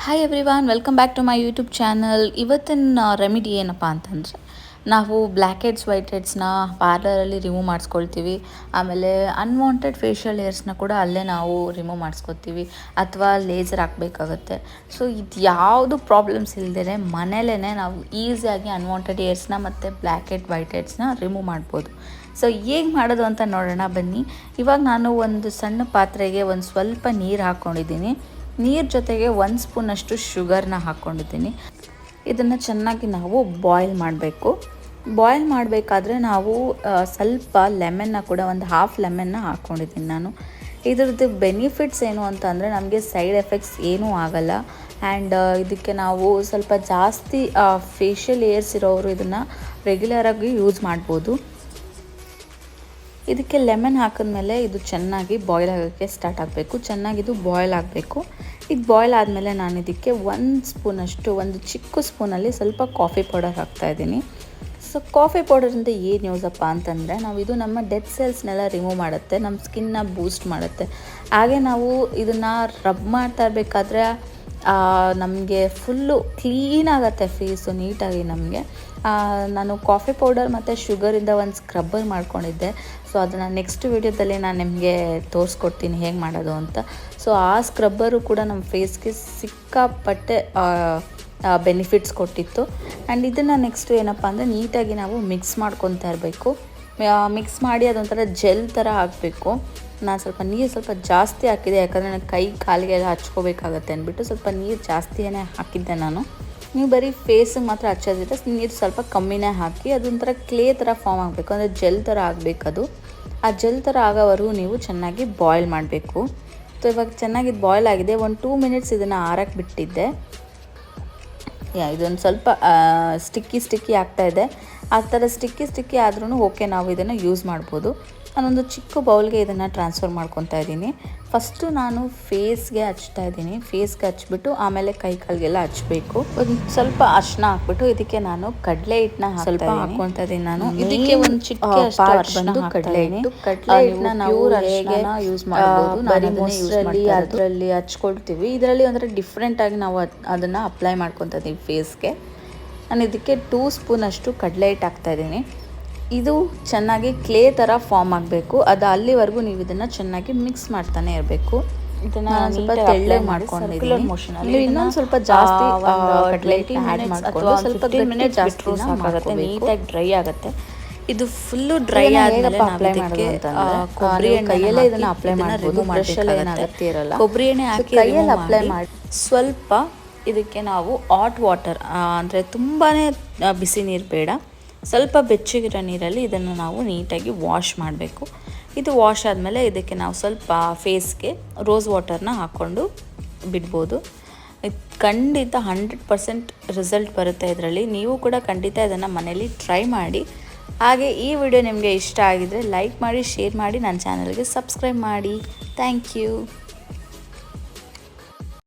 Hi everyone, welcome back to my YouTube channel. ಇವತ್ತಿನ remedy ಏನಪ್ಪ ಅಂತಂದರೆ, ನಾವು ಬ್ಲ್ಯಾಕ್ ಹೆಡ್ಸ್ ವೈಟ್ ಹೆಡ್ಸ್ನ ಪಾರ್ಲರಲ್ಲಿ ರಿಮೂವ್ ಮಾಡಿಸ್ಕೊಳ್ತೀವಿ. ಆಮೇಲೆ ಅನ್ವಾಂಟೆಡ್ ಫೇಶಿಯಲ್ ಹೇರ್ಸ್ನ ಕೂಡ ಅಲ್ಲೇ ನಾವು ರಿಮೂವ್ ಮಾಡಿಸ್ಕೊತೀವಿ, ಅಥವಾ ಲೇಸರ್ ಹಾಕಬೇಕಾಗತ್ತೆ. ಸೊ ಇದು ಯಾವುದು ಪ್ರಾಬ್ಲಮ್ಸ್ ಇಲ್ಲದೇ ಮನೇಲೇ ನಾವು ಈಸಿಯಾಗಿ ಅನ್ವಾಂಟೆಡ್ ಹೇರ್ಸ್ನ ಮತ್ತು ಬ್ಲ್ಯಾಕ್ ಹೆಡ್ ವೈಟ್ ಹೆಡ್ಸ್ನ ರಿಮೂವ್ ಮಾಡ್ಬೋದು. ಸೊ ಹೇಗೆ ಮಾಡೋದು ಅಂತ ನೋಡೋಣ ಬನ್ನಿ. ಇವಾಗ ನಾನು ಒಂದು ಸಣ್ಣ ಪಾತ್ರೆಗೆ ಒಂದು ಸ್ವಲ್ಪ ನೀರು ಹಾಕ್ಕೊಂಡಿದ್ದೀನಿ. ನೀರು ಜೊತೆಗೆ 1 ಸ್ಪೂನಷ್ಟು ಶುಗರ್ನ ಹಾಕ್ಕೊಂಡಿದ್ದೀನಿ. ಇದನ್ನು ಚೆನ್ನಾಗಿ ನಾವು ಬಾಯ್ಲ್ ಮಾಡಬೇಕು. ಬಾಯ್ಲ್ ಮಾಡಬೇಕಾದ್ರೆ ನಾವು ಸ್ವಲ್ಪ ಲೆಮನ್ನ ಕೂಡ ಒಂದು ಹಾಫ್ ಲೆಮನ್ನ ಹಾಕ್ಕೊಂಡಿದ್ದೀನಿ ನಾನು. ಇದ್ರದ್ದು ಬೆನಿಫಿಟ್ಸ್ ಏನು ಅಂತ ಅಂದರೆ, ನಮಗೆ ಸೈಡ್ ಎಫೆಕ್ಟ್ಸ್ ಏನೂ ಆಗಲ್ಲ. ಆ್ಯಂಡ್ ಇದಕ್ಕೆ ನಾವು ಸ್ವಲ್ಪ ಜಾಸ್ತಿ ಫೇಶಿಯಲ್ ಹೇರ್ಸ್ ಇರೋರು ಇದನ್ನು ರೆಗ್ಯುಲರಾಗಿ ಯೂಸ್ ಮಾಡ್ಬೋದು. ಇದಕ್ಕೆ ಲೆಮನ್ ಹಾಕಿದ್ಮೇಲೆ ಇದು ಚೆನ್ನಾಗಿ ಬಾಯ್ಲ್ ಆಗೋಕ್ಕೆ ಸ್ಟಾರ್ಟ್ ಆಗಬೇಕು. ಚೆನ್ನಾಗಿದು ಬಾಯ್ಲ್ ಆಗಬೇಕು. ಇದು ಬಾಯ್ಲ್ ಆದಮೇಲೆ ನಾನು ಇದಕ್ಕೆ 1 ಸ್ಪೂನಷ್ಟು, ಒಂದು ಚಿಕ್ಕ ಸ್ಪೂನಲ್ಲಿ ಸ್ವಲ್ಪ ಕಾಫಿ ಪೌಡರ್ ಹಾಕ್ತಾಯಿದ್ದೀನಿ. ಸೊ ಕಾಫಿ ಪೌಡರಿಂದ ಏನು ಯೂಸಪ್ಪ ಅಂತಂದರೆ, ಇದು ನಮ್ಮ ಡೆಡ್ ಸೆಲ್ಸ್ನೆಲ್ಲ ರಿಮೂವ್ ಮಾಡುತ್ತೆ, ನಮ್ಮ ಸ್ಕಿನ್ನ ಬೂಸ್ಟ್ ಮಾಡುತ್ತೆ. ಹಾಗೆ ನಾವು ಇದನ್ನು ರಬ್ ಮಾಡ್ತಾ ಇರಬೇಕಾದ್ರೆ ನಮಗೆ ಫುಲ್ಲು ಕ್ಲೀನ್ ಆಗುತ್ತೆ ಫೇಸು ನೀಟಾಗಿ ನಮಗೆ. ನಾನು ಕಾಫಿ ಪೌಡರ್ ಮತ್ತು ಶುಗರಿಂದ ಒಂದು ಸ್ಕ್ರಬ್ಬರ್ ಮಾಡ್ಕೊಂಡಿದ್ದೆ. ಸೊ ಅದನ್ನು ನೆಕ್ಸ್ಟ್ ವೀಡಿಯೋದಲ್ಲಿ ನಾನು ನಿಮಗೆ ತೋರಿಸ್ಕೊಡ್ತೀನಿ ಹೇಗೆ ಮಾಡೋದು ಅಂತ. ಸೊ ಆ ಸ್ಕ್ರಬ್ಬರು ಕೂಡ ನಮ್ಮ ಫೇಸ್ಗೆ ಸಿಕ್ಕಾಪಟ್ಟೆ ಬೆನಿಫಿಟ್ಸ್ ಕೊಟ್ಟಿತ್ತು. ಆ್ಯಂಡ್ ಇದನ್ನು ನೆಕ್ಸ್ಟು ಏನಪ್ಪ ಅಂದರೆ, ನೀಟಾಗಿ ನಾವು ಮಿಕ್ಸ್ ಮಾಡ್ಕೊತಾ ಇರಬೇಕು. ಮಿಕ್ಸ್ ಮಾಡಿ ಅದೊಂಥರ ಜೆಲ್ ಥರ ಹಾಕಬೇಕು. ನಾನು ಸ್ವಲ್ಪ ನೀರು ಸ್ವಲ್ಪ ಜಾಸ್ತಿ ಹಾಕಿದೆ, ಯಾಕಂದರೆ ನನಗೆ ಕೈ ಕಾಲಿಗೆಲ್ಲ ಹಚ್ಕೋಬೇಕಾಗತ್ತೆ ಅಂದ್ಬಿಟ್ಟು ಸ್ವಲ್ಪ ನೀರು ಜಾಸ್ತಿಯೇ ಹಾಕಿದ್ದೆ ನಾನು. ನೀವು ಬರೀ ಫೇಸಿಗೆ ಮಾತ್ರ ಹಚ್ಚೋದಿದ್ರೆ ನೀರು ಸ್ವಲ್ಪ ಕಮ್ಮಿನೇ ಹಾಕಿ, ಅದೊಂಥರ ಕ್ಲೇ ಥರ ಫಾರ್ಮ್ ಆಗಬೇಕು, ಅಂದರೆ ಜೆಲ್ ಥರ ಆಗಬೇಕದು. ಆ ಜೆಲ್ ಥರ ಆಗೋವರೆಗೂ ನೀವು ಚೆನ್ನಾಗಿ ಬಾಯ್ಲ್ ಮಾಡಬೇಕು. ಸೊ ಇವಾಗ ಚೆನ್ನಾಗಿ ಬಾಯ್ಲ್ ಆಗಿದೆ. ಒಂದು 2 ಮಿನಿಟ್ಸ್ ಇದನ್ನು ಆರಕ್ಕೆ ಬಿಟ್ಟಿದ್ದೆ. ಇದೊಂದು ಸ್ವಲ್ಪ ಸ್ಟಿಕ್ಕಿ ಆಗ್ತಾಯಿದೆ. ಆ ಥರ ಸ್ಟಿಕ್ಕಿ ಆದ್ರೂ ಓಕೆ, ನಾವು ಇದನ್ನು ಯೂಸ್ ಮಾಡ್ಬೋದು. ನಾನೊಂದು ಚಿಕ್ಕ ಬೌಲ್ಗೆ ಇದನ್ನು ಟ್ರಾನ್ಸ್ಫರ್ ಮಾಡ್ಕೊತಾ ಇದ್ದೀನಿ. ಫಸ್ಟು ನಾನು ಫೇಸ್ಗೆ ಹಚ್ತಾ ಇದ್ದೀನಿ. ಫೇಸ್ಗೆ ಹಚ್ಬಿಟ್ಟು ಆಮೇಲೆ ಕೈ ಕಾಲಿಗೆಲ್ಲ ಹಚ್ಚಬೇಕು. ಒಂದು ಸ್ವಲ್ಪ ಅರಿಶಿನ ಹಾಕ್ಬಿಟ್ಟು ಇದಕ್ಕೆ ನಾನು ಕಡಲೆ ಹಿಟ್ಟನ್ನ ಸ್ವಲ್ಪ ಹಾಕ್ಕೊತಾ ಇದ್ದೀನಿ. ನಾನು ಇದಕ್ಕೆ ಒಂದು ಚಿಕ್ಕ ಬಂದು ಕಡಲೆ ಹಿಟ್ಟನ್ನ ನಾವು ಹೇಗೆ ಯೂಸ್ ಮಾಡ್ಬೋದು, ಬರೀ ಮೊಸರಲ್ಲಿ ಅದರಲ್ಲಿ ಹಚ್ಕೊಳ್ತೀವಿ. ಇದರಲ್ಲಿ ಒಂಥರ ಡಿಫ್ರೆಂಟಾಗಿ ನಾವು ಅದನ್ನು ಅಪ್ಲೈ ಮಾಡ್ಕೊತಾ ಇದ್ದೀವಿ ಫೇಸ್ಗೆ. ನಾನು ಇದಕ್ಕೆ 2 ಸ್ಪೂನಷ್ಟು ಕಡಲೆ ಹಿಟ್ಟು ಹಾಕ್ತಾಯಿದ್ದೀನಿ. ಇದು ಚೆನ್ನಾಗಿ ಕ್ಲೇ ಥರ ಫಾರ್ಮ್ ಆಗಬೇಕು. ಅದು ಅಲ್ಲಿವರೆಗೂ ನೀವು ಇದನ್ನು ಚೆನ್ನಾಗಿ ಮಿಕ್ಸ್ ಮಾಡ್ತಾನೆ ಇರಬೇಕು. ಇದನ್ನು ಸ್ವಲ್ಪ ತೆಳ್ಳಗೆ ಮಾಡ್ಕೊಂಡಿದ್ದೀನಿ. ನೀವು ಇನ್ನೊಂದು ಸ್ವಲ್ಪ ಜಾಸ್ತಿ ಕಡಲೆ ಹಿಟ್ಟು ಆ್ಯಡ್ ಮಾಡ್ಕೊಂಡು ಸ್ವಲ್ಪ 15 ಮಿನಿಟ್ ಜಾಸ್ತಿ ಸಾಕಾಗುತ್ತೆ, ನೀಟಾಗಿ ಡ್ರೈ ಆಗುತ್ತೆ. ಇದು ಫುಲ್ಲು ಡ್ರೈ ಆದಮೇಲೆ ಅಪ್ಲೈ ಮಾಡೋದು ಅಂತಂದರೆ, ಕೊಬ್ಬರಿ ಎಣ್ಣೆ ಕೈಯಲ್ಲೇ ಇದನ್ನು ಅಪ್ಲೈ ಮಾಡ್ಬೋದು, ಬ್ರಷಲ್ಲಿ ಏನು ಅಗತ್ಯ ಇರಲ್ಲ. ಕೊಬ್ಬರಿ ಎಣ್ಣೆ ಹಾಕಿ ಕೈಯಲ್ಲಿ ಅಪ್ಲೈ ಮಾಡಿ ಸ್ವಲ್ಪ ಇದಕ್ಕೆ ನಾವು ಹಾಟ್ ವಾಟರ್, ಅಂದರೆ ತುಂಬಾ ಬಿಸಿ ನೀರು ಬೇಡ, ಸ್ವಲ್ಪ ಬೆಚ್ಚಗಿರೋ ನೀರಲ್ಲಿ ಇದನ್ನು ನಾವು ನೀಟಾಗಿ ವಾಶ್ ಮಾಡಬೇಕು. ಇದು ವಾಶ್ ಆದಮೇಲೆ ಇದಕ್ಕೆ ನಾವು ಸ್ವಲ್ಪ ಫೇಸ್ಗೆ ರೋಸ್ ವಾಟರ್ನ ಹಾಕ್ಕೊಂಡು ಬಿಡ್ಬೋದು. ಇದು ಖಂಡಿತ 100% ರಿಸಲ್ಟ್ ಬರುತ್ತೆ ಇದರಲ್ಲಿ. ನೀವು ಕೂಡ ಖಂಡಿತ ಇದನ್ನು ಮನೇಲಿ ಟ್ರೈ ಮಾಡಿ. ಹಾಗೆ ಈ ವಿಡಿಯೋ ನಿಮಗೆ ಇಷ್ಟ ಆಗಿದರೆ ಲೈಕ್ ಮಾಡಿ, ಶೇರ್ ಮಾಡಿ, ನನ್ನ ಚಾನಲ್ಗೆ ಸಬ್ಸ್ಕ್ರೈಬ್ ಮಾಡಿ. Thank you.